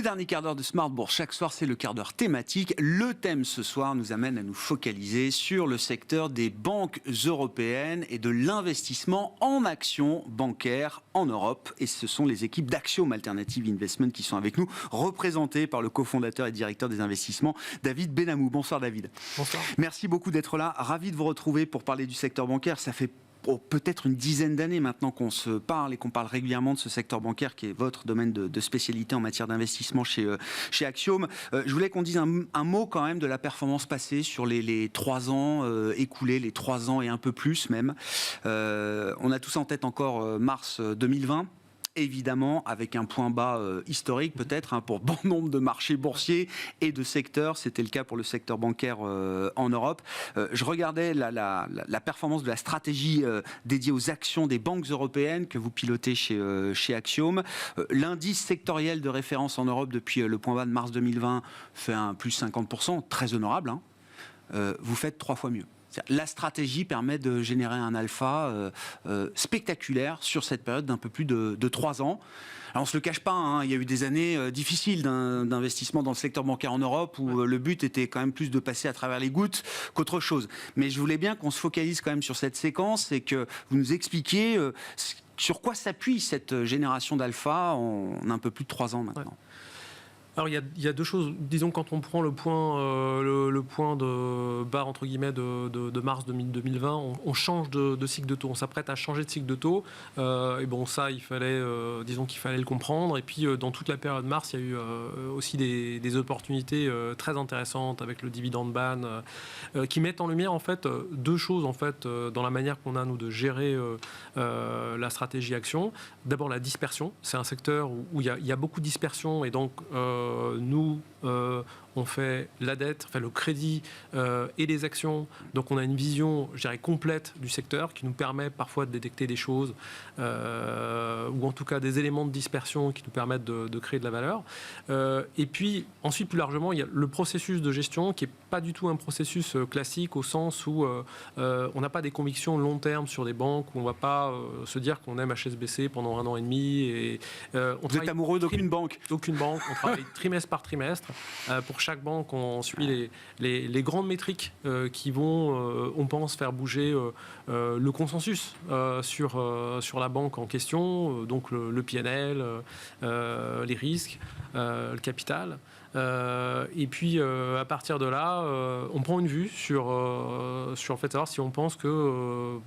dernier quart d'heure de Smart Bourse, chaque soir c'est le quart d'heure thématique. Le thème ce soir nous amène à nous focaliser sur le secteur des banques européennes et de l'investissement en actions bancaires en Europe. Et ce sont les équipes d'Axiom Alternative Investment qui sont avec nous, représentées par le cofondateur et directeur des investissements, David Benamou. Bonsoir David. Bonsoir. Merci beaucoup d'être là. Ravi de vous retrouver pour parler du secteur bancaire. Ça fait peut-être une dizaine d'années maintenant qu'on se parle et qu'on parle régulièrement de ce secteur bancaire qui est votre domaine de spécialité en matière d'investissement chez Axiom. Je voulais qu'on dise un mot quand même de la performance passée sur les 3 ans écoulés, les 3 ans et un peu plus même. On a tous en tête encore mars 2020. Évidemment, avec un point bas historique peut-être pour bon nombre de marchés boursiers et de secteurs. C'était le cas pour le secteur bancaire en Europe. Je regardais la performance de la stratégie dédiée aux actions des banques européennes que vous pilotez chez Axiom. L'indice sectoriel de référence en Europe depuis le point bas de mars 2020 fait un plus 50%, très honorable. Vous faites 3 fois mieux. La stratégie permet de générer un alpha spectaculaire sur cette période d'un peu plus de 3 ans. Alors on ne se le cache pas, il y a eu des années difficiles d'investissement dans le secteur bancaire en Europe où le but était quand même plus de passer à travers les gouttes qu'autre chose. Mais je voulais bien qu'on se focalise quand même sur cette séquence et que vous nous expliquiez sur quoi s'appuie cette génération d'alpha en un peu plus de 3 ans maintenant. Ouais. Alors il y a 2 choses. Disons quand on prend le point de barre entre guillemets de mars 2020, on change de cycle de taux. On s'apprête à changer de cycle de taux. Et bon ça il fallait, disons qu'il fallait le comprendre. Et puis dans toute la période mars, il y a eu aussi des opportunités très intéressantes avec le dividende ban qui mettent en lumière en fait 2 choses en fait dans la manière qu'on a nous de gérer la stratégie action. D'abord la dispersion. C'est un secteur où il y a beaucoup de dispersion et donc nous, on fait la dette, le crédit et les actions. Donc, on a une vision, je dirais, complète du secteur qui nous permet parfois de détecter des choses ou en tout cas des éléments de dispersion qui nous permettent de créer de la valeur. Et puis, ensuite, plus largement, il y a le processus de gestion qui n'est pas du tout un processus classique au sens où on n'a pas des convictions long terme sur des banques, où on ne va pas se dire qu'on aime HSBC pendant 1 an et demi. Et, vous êtes amoureux d'aucune banque? D'aucune banque. On travaille trimestre par trimestre. Pour chaque banque, on suit les grandes métriques qui vont, on pense, faire bouger le consensus sur la banque en question, donc le PNL, les risques, le capital. Et puis, à partir de là, on prend une vue sur en fait, savoir si on pense que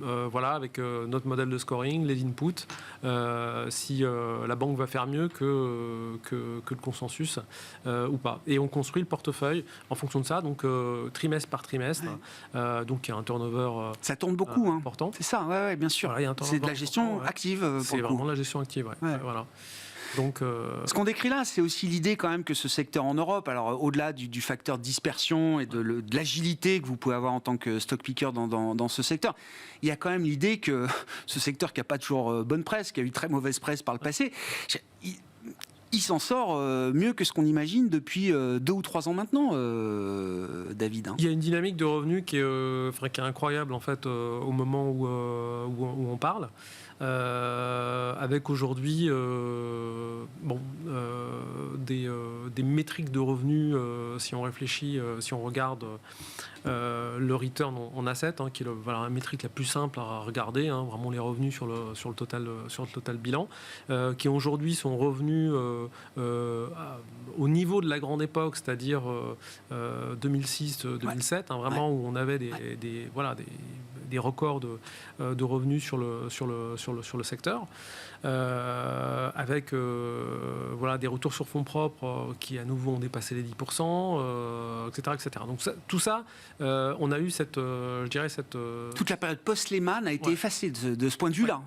voilà, avec notre modèle de scoring, les inputs, si la banque va faire mieux que le consensus ou pas. Et on construit le portefeuille en fonction de ça, donc trimestre par trimestre, donc il y a un turnover ça tourne beaucoup, important. C'est ça, ouais, bien sûr. Voilà, c'est de la gestion active. C'est vraiment de la gestion active, voilà. Donc, ce qu'on décrit là, c'est aussi l'idée quand même que ce secteur en Europe, alors au-delà du facteur dispersion et de l'agilité que vous pouvez avoir en tant que stock picker dans ce secteur, il y a quand même l'idée que ce secteur qui n'a pas toujours bonne presse, qui a eu très mauvaise presse par le passé, il s'en sort mieux que ce qu'on imagine depuis 2 ou 3 ans maintenant, David. Il y a une dynamique de revenus qui est incroyable en fait au moment où on parle. Avec aujourd'hui des métriques de revenus, si on réfléchit, si on regarde le return on asset, qui est la métrique la plus simple à regarder, vraiment les revenus sur le total bilan, qui aujourd'hui sont revenus au niveau de la grande époque, c'est-à-dire 2006-2007, vraiment où on avait des records de revenus sur le secteur, avec des retours sur fonds propres qui à nouveau ont dépassé les 10%, etc., etc. Donc tout ça, on a eu toute la période post-Lehman a été effacée de ce point de vue-là.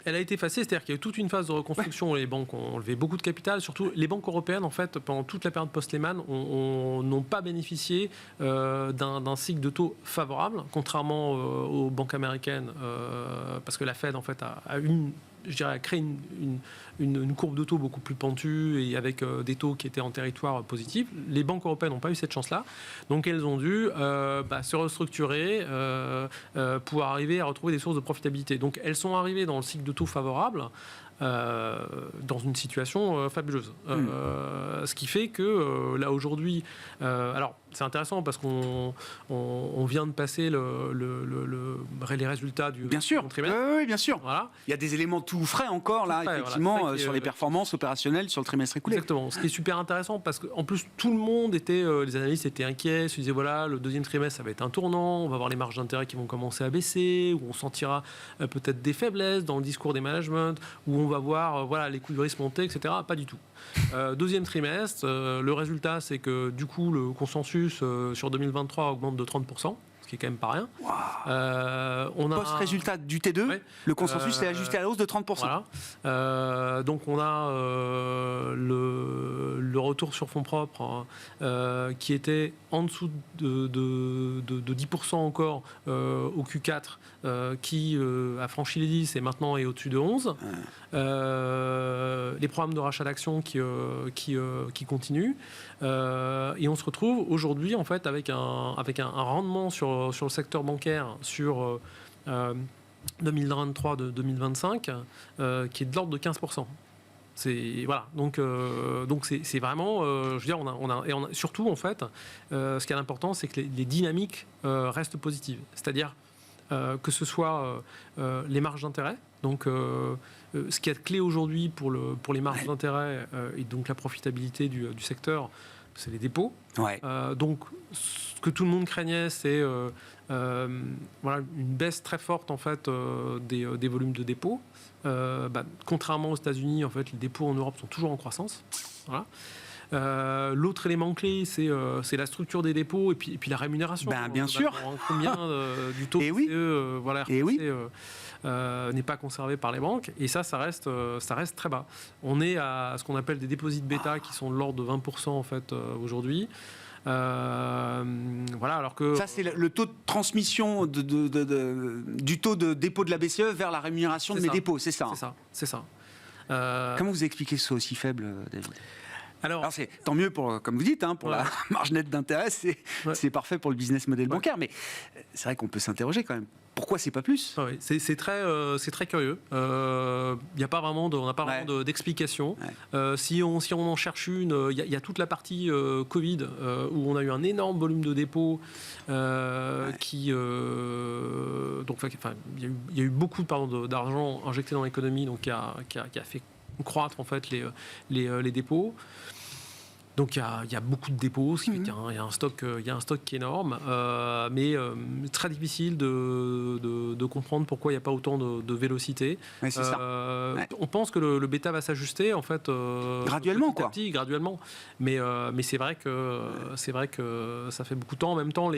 Elle a été effacée, c'est-à-dire qu'il y a eu toute une phase de reconstruction où les banques ont levé beaucoup de capital. Surtout, les banques européennes, en fait, pendant toute la période post-Lehman, n'ont pas bénéficié d'un cycle de taux favorable, contrairement aux banques américaines, parce que la Fed, en fait, a créé une courbe de taux beaucoup plus pentue et avec des taux qui étaient en territoire positif. Les banques européennes n'ont pas eu cette chance-là. Donc, elles ont dû se restructurer pour arriver à retrouver des sources de profitabilité. Donc, elles sont arrivées dans le cycle de taux favorable dans une situation fabuleuse. Ce qui fait que là aujourd'hui, alors c'est intéressant parce qu'on vient de passer les résultats du second trimestre. Oui, bien sûr. Voilà. Il y a des éléments tout frais encore là, effectivement, voilà, sur les performances opérationnelles sur le trimestre écoulé. Exactement. Ce qui est super intéressant parce qu'en plus tout le monde les analystes étaient inquiets, se disaient voilà, le deuxième trimestre ça va être un tournant, on va voir les marges d'intérêt qui vont commencer à baisser, où on sentira peut-être des faiblesses dans le discours des managements, où on va voir voilà, les coûts de risque monter, etc. Pas du tout. Deuxième trimestre, le résultat c'est que du coup le consensus sur 2023 augmente de 30%. Ce qui est quand même pas rien. On a post-résultat du T2, le consensus est ajusté à la hausse de 30%. Voilà. Donc on a le retour sur fonds propres qui était en dessous de 10% encore au Q4, qui a franchi les 10 et maintenant est au-dessus de 11. Les programmes de rachat d'actions qui continuent. Et on se retrouve aujourd'hui en fait avec un rendement sur le secteur bancaire sur 2023-2025 qui est de l'ordre de 15%. Voilà, donc c'est vraiment, je veux dire, on a surtout en fait, ce qui est important, c'est que les dynamiques restent positives. C'est-à-dire que ce soit les marges d'intérêt, donc ce qui est clé aujourd'hui pour les marges d'intérêt et donc la profitabilité du secteur, c'est les dépôts. Donc ce que tout le monde craignait, c'est voilà, une baisse très forte en fait des volumes de dépôts. Contrairement aux États-Unis, en fait, les dépôts en Europe sont toujours en croissance. Voilà. L'autre élément clé, c'est la structure des dépôts et puis la rémunération. Bien sûr. Combien du taux BCE, voilà, n'est pas conservé par les banques. Et ça reste très bas. On est à ce qu'on appelle des déposits de bêta qui sont de l'ordre de 20% en fait aujourd'hui. Voilà, alors que ça c'est le taux de transmission du taux de dépôt de la BCE vers la rémunération de mes dépôts, c'est ça. C'est ça. Comment vous expliquez ce aussi faible, David ? Alors c'est tant mieux pour, comme vous dites, pour la marge nette d'intérêt, c'est parfait pour le business model bancaire, mais c'est vrai qu'on peut s'interroger quand même. Pourquoi c'est pas plus ? C'est très curieux. On n'a pas vraiment d'explication. Si on en cherche une, il y a toute la partie Covid où on a eu un énorme volume de dépôts qui donc il y a eu beaucoup d'argent injecté dans l'économie, donc qui a fait croître en fait les dépôts. Donc il y a beaucoup de dépôts, ce qui fait qu'il y a un stock qui est énorme, mais très difficile de comprendre pourquoi il n'y a pas autant de vélocité. C'est ça. On pense que le bêta va s'ajuster en fait graduellement, petit à petit, graduellement. Mais c'est vrai que ça fait beaucoup de temps. En même temps,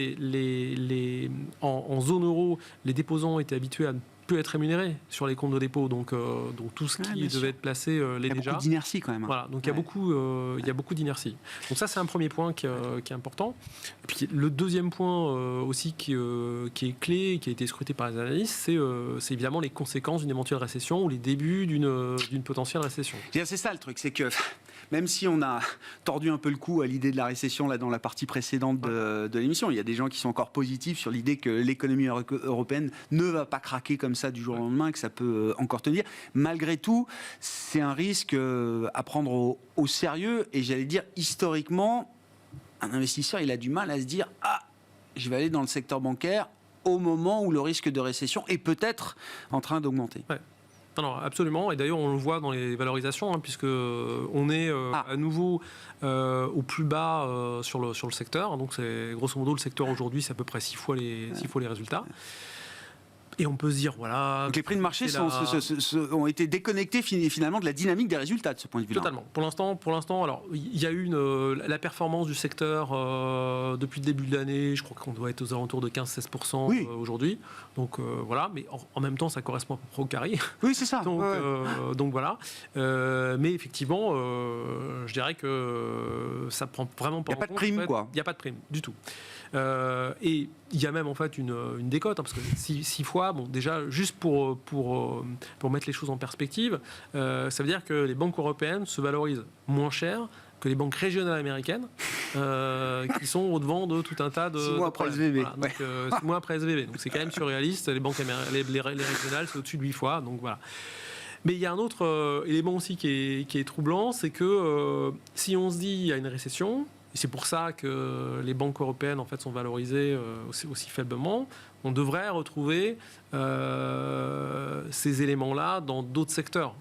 en zone euro, les déposants étaient habitués à ne peut être rémunéré sur les comptes de dépôt, donc tout ce qui devait être placé l'est déjà. Il y a beaucoup d'inertie quand même. Voilà, donc il y a beaucoup d'inertie. Donc ça c'est un premier point qui est important. Et puis le deuxième point aussi qui est clé, qui a été scruté par les analystes, c'est évidemment les conséquences d'une éventuelle récession ou les débuts d'une potentielle récession. C'est ça le truc, c'est que même si on a tordu un peu le cou à l'idée de la récession là dans la partie précédente de l'émission, il y a des gens qui sont encore positifs sur l'idée que l'économie européenne ne va pas craquer comme ça du jour au lendemain, que ça peut encore tenir. Malgré tout, c'est un risque à prendre au sérieux, et j'allais dire historiquement, un investisseur il a du mal à se dire je vais aller dans le secteur bancaire au moment où le risque de récession est peut-être en train d'augmenter. Non, absolument. Et d'ailleurs, on le voit dans les valorisations, puisque on est à nouveau au plus bas sur le secteur. Donc, c'est grosso modo le secteur aujourd'hui, c'est à peu près 6 fois les résultats. Et on peut se dire, voilà... Donc les prix de marché ont été déconnectés finalement de la dynamique des résultats de ce point de vue-là. Totalement. Pour l'instant, alors il y a eu la performance du secteur depuis le début de l'année, je crois qu'on doit être aux alentours de 15-16% aujourd'hui. Donc voilà, mais en même temps, ça correspond à peu près au carré. Oui, c'est ça. Donc voilà. Mais effectivement, je dirais que ça prend vraiment pas en compte. Il n'y a pas de prime, quoi. Il n'y a pas de prime, du tout. Et il y a même en fait une décote, parce que 6 fois, bon, déjà juste pour mettre les choses en perspective, ça veut dire que les banques européennes se valorisent moins cher que les banques régionales américaines, qui sont au-devant de tout un tas de 6 mois après SVB. Voilà, donc, 6 mois après SVB. Donc c'est quand même surréaliste. Les banques les régionales, c'est au-dessus de 8 fois. Donc voilà. Mais il y a un autre élément aussi qui est troublant, c'est que si on se dit il y a une récession, et c'est pour ça que les banques européennes en fait sont valorisées aussi faiblement, on devrait retrouver ces éléments-là dans d'autres secteurs.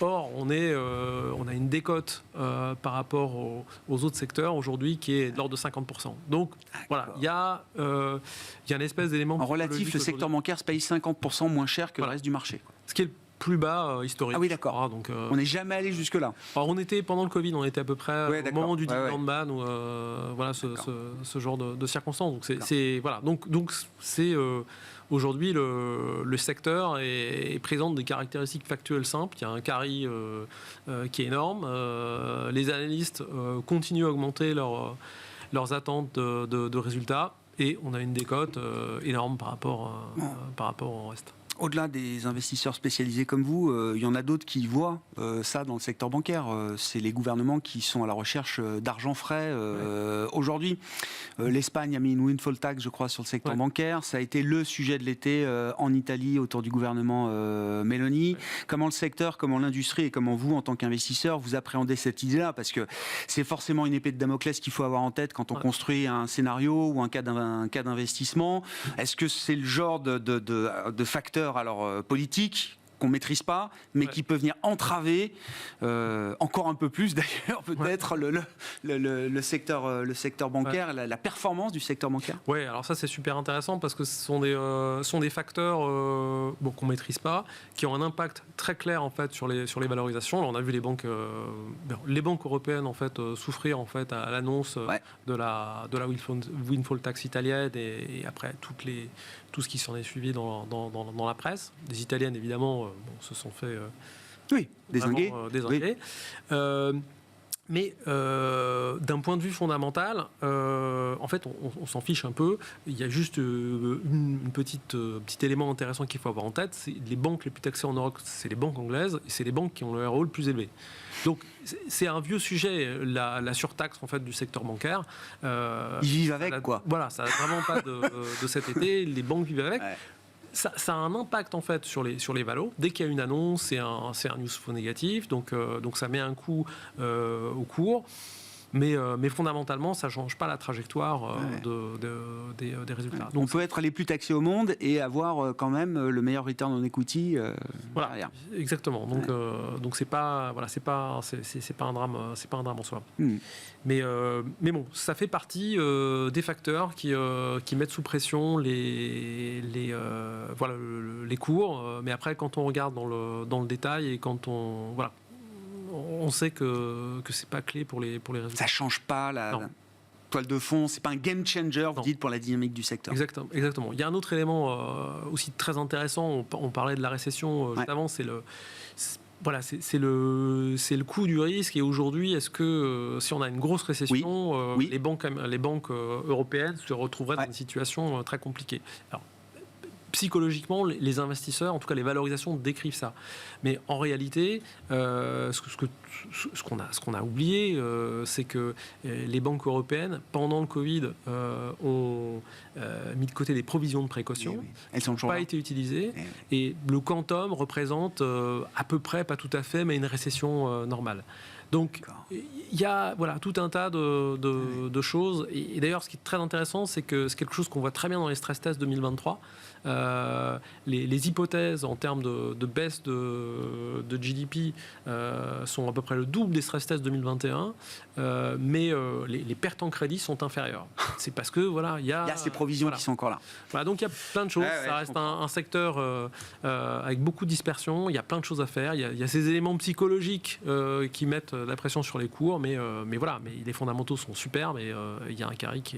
Or, on a une décote par rapport aux autres secteurs aujourd'hui qui est de l'ordre de 50%. Donc, voilà, il y a une espèce d'élément... En relatif, le secteur bancaire se paye 50% moins cher que le reste du marché. Ce qui est le plus bas historique. Ah oui, d'accord. Donc, on n'est jamais allé jusque-là. Alors, pendant le Covid, on était à peu près au moment du dividend ban ou voilà, ce genre de circonstances. Donc, voilà. Donc c'est aujourd'hui, le secteur présente des caractéristiques factuelles simples. Il y a un carry qui est énorme. Les analystes continuent à augmenter leurs attentes de résultats. Et on a une décote énorme par rapport au reste. Au-delà des investisseurs spécialisés comme vous, il y en a d'autres qui voient ça dans le secteur bancaire. C'est les gouvernements qui sont à la recherche d'argent frais. Aujourd'hui, l'Espagne a mis une windfall tax, je crois, sur le secteur bancaire. Ça a été le sujet de l'été en Italie autour du gouvernement Meloni. Comment le secteur, comment l'industrie et comment vous, en tant qu'investisseur, vous appréhendez cette idée-là? Parce que c'est forcément une épée de Damoclès qu'il faut avoir en tête quand on construit un scénario ou un cas d'investissement. Est-ce que c'est le genre de facteur politique qu'on ne maîtrise pas, mais qui peut venir entraver encore un peu plus d'ailleurs peut-être le secteur bancaire, la performance du secteur bancaire? Oui, alors ça c'est super intéressant parce que ce sont des facteurs qu'on ne maîtrise pas, qui ont un impact très clair en fait sur les valorisations. Alors, on a vu les banques européennes en fait souffrir en fait à l'annonce de la windfall tax italienne et après tout ce qui s'en est suivi dans la presse. Les Italiennes évidemment se sont fait désinguer. Mais d'un point de vue fondamental, en fait, on s'en fiche un peu. Il y a juste un petit élément intéressant qu'il faut avoir en tête. C'est les banques les plus taxées en Europe, c'est les banques anglaises, et c'est les banques qui ont le ROE le plus élevé. Donc, c'est un vieux sujet, la surtaxe en fait du secteur bancaire. Ils vivent avec, quoi. Voilà, ça n'a vraiment pas de cet été. Les banques vivent avec. Ouais. Ça a un impact en fait sur les valos. Dès qu'il y a une annonce, c'est un news flow négatif, donc ça met un coup au cours. Mais fondamentairement, ça ne change pas la trajectoire des résultats. Donc, on peut être les plus taxés au monde et avoir quand même le meilleur return on equity. Voilà, exactement. Donc c'est pas un drame, en soi. Mais bon, ça fait partie des facteurs qui mettent sous pression les cours. Mais après, quand on regarde dans le détail et quand on sait que c'est pas clé pour les résultats. Ça change pas la toile de fond, c'est pas un game changer, vous dites, pour la dynamique du secteur. Exactement. Il y a un autre élément aussi très intéressant, on parlait de la récession juste avant, c'est le coût du risque. Et aujourd'hui, est-ce que si on a une grosse récession, les banques européennes se retrouveraient dans une situation très compliquée? Alors, psychologiquement, les investisseurs, en tout cas les valorisations, décrivent ça. Mais en réalité, ce qu'on a oublié, c'est que les banques européennes, pendant le Covid, ont mis de côté des provisions de précaution. Elles sont pas été utilisées. Et le quantum représente à peu près, pas tout à fait, mais une récession normale. Donc, il y a tout un tas de choses. Et d'ailleurs, ce qui est très intéressant, c'est que c'est quelque chose qu'on voit très bien dans les stress tests 2023. Les hypothèses en termes de baisse de GDP sont à peu près le double des stress tests 2021, mais les pertes en crédit sont inférieures. C'est parce que il y a ces provisions qui sont encore là. Donc il y a plein de choses. Ça reste un secteur avec beaucoup de dispersion. Il y a plein de choses à faire. Il y a ces éléments psychologiques qui mettent la pression sur les cours, mais les fondamentaux sont super. Mais il y a un carry qui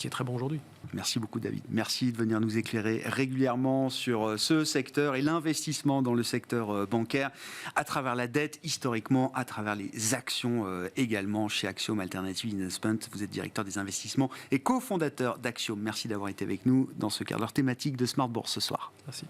est très bon aujourd'hui. Merci beaucoup, David. Merci de venir nous éclairer régulièrement sur ce secteur et l'investissement dans le secteur bancaire à travers la dette, historiquement, à travers les actions également chez Axiom Alternative Investment. Vous êtes directeur des investissements et cofondateur d'Axiom. Merci d'avoir été avec nous dans ce quart d'heure thématique de Smart Bourse ce soir. Merci.